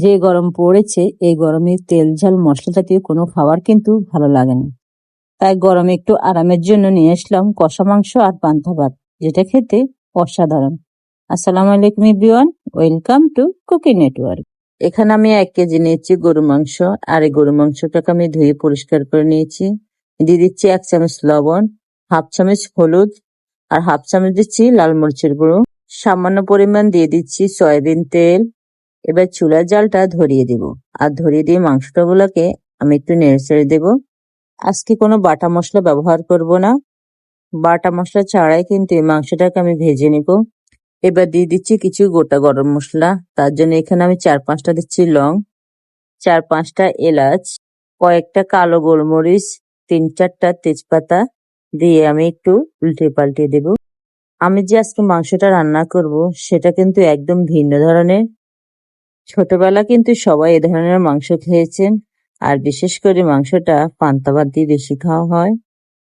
যে গরম পড়েছে এই গরমে তেল ঝাল মশলা জাতীয় কোনো খাবার কিন্তু ভালো লাগে না। তাই গরমে একটু আরামের জন্য নিয়ে আসলাম কষা মাংস আর পান্তা ভাত, যেটা খেতে অসাধারণ। আসসালামু আলাইকুম everyone, welcome to cooking network. এখানে আমি 1 কেজি নিয়েছি গরু মাংস, আর এই গরু মাংসটাকে আমি ধুয়ে পরিষ্কার করে নিয়েছি। দিয়ে দিচ্ছি 1 চামচ লবণ, 1/2 চামচ হলুদ, আর 1/2 চামচ দিচ্ছি লাল মরিচের গুঁড়ো। সামান্য পরিমাণ দিয়ে দিচ্ছি সয়াবিন তেল। এবার চুলার জালটা ধরিয়ে দেব, আর ধরিয়ে দিয়ে মাংসটাগুলোকে আমি একটু নেড়ে চেড়ে দেবো। আজকে কোনো বাটা মশলা ব্যবহার করব না, বাটা মশলা ছাড়াই কিন্তু এই মাংসটাকে আমি ভেজে নিব। এবার দিয়ে দিচ্ছি কিছু গোটা গরম মশলা, তার জন্য এখানে আমি 4-5টা দিচ্ছি লং, 4-5টা এলাচ, কয়েকটা কালো গোলমরিচ, 3-4টা তেজপাতা দিয়ে আমি একটু উল্টে পাল্টে দেব। আমি যে আজকে মাংসটা রান্না করব সেটা কিন্তু একদম ভিন্ন ধরনের। ছোটবেলা কিন্তু সবাই এ ধরনের মাংস খেয়েছেন, আর বিশেষ করে মাংসটা পান্তা ভাত দিয়ে বেশি খাওয়া হয়।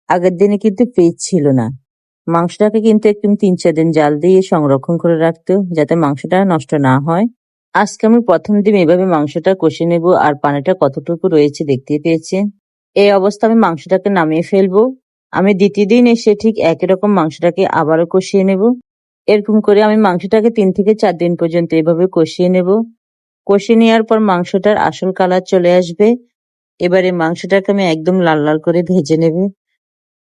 আগের দিনে কিন্তু ফ্রিজ ছিল না, মাংসটাকে কিন্তু একদম 3-4 দিন জাল দিয়ে সংরক্ষণ করে রাখতো যাতে মাংসটা নষ্ট না হয়। আজকে আমি প্রথম দিন এভাবে মাংসটা কষে নেব, আর পানিটা কতটুকু রয়েছে দেখতে পেয়েছেন। এই অবস্থা আমি মাংসটাকে নামিয়ে ফেলবো। আমি দ্বিতীয় দিন এসে ঠিক একই রকম মাংসটাকে আবারও কষিয়ে নেব। এরকম করে আমি মাংসটাকে 3 থেকে 4 দিন পর্যন্ত এভাবে কষিয়ে নেব। কষিয়ে নেওয়ার পর মাংসটার আসল কালার চলে আসবে। এবারে মাংসটাকে আমি একদম লাল লাল করে ভেজে নেব,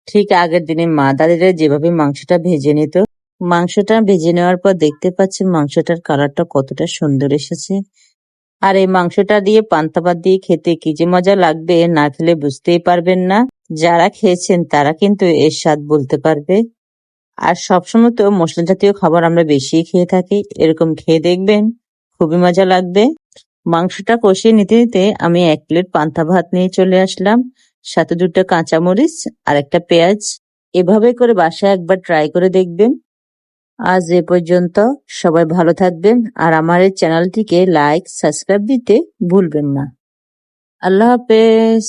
ঠিক আগের দিনে মা দাদিরা যেভাবে মাংসটা ভেজে নিত। মাংসটা ভেজে নেওয়ার পর দেখতে পাচ্ছেন মাংসটার কালারটা কতটা সুন্দর এসেছে। আর এই মাংসটা দিয়ে পান্তা ভাত দিয়ে খেতে কি যে মজা লাগবে, না খেলে বুঝতেই পারবেন না। যারা খেয়েছেন তারা কিন্তু এর স্বাদ বলতে পারবে। আর সবসময় তো মশলা জাতীয় খাবার আমরা বেশি খেয়ে থাকি, এরকম খেয়ে দেখবেন, খুবই মজা লাগবে। মাংসটা কষিয়ে নিতে নিতে আমি 1 প্লেট পান্তা ভাত নিয়ে চলে আসলাম, সাথে 2টা কাঁচামরিচ আর একটা পেঁয়াজ। এভাবে করে বাসায় একবার ট্রাই করে দেখবেন। আজ এ পর্যন্ত, সবাই ভালো থাকবেন, আর আমার এই চ্যানেলটিকে লাইক সাবস্ক্রাইব দিতে ভুলবেন না। আল্লাহ হাফেজ।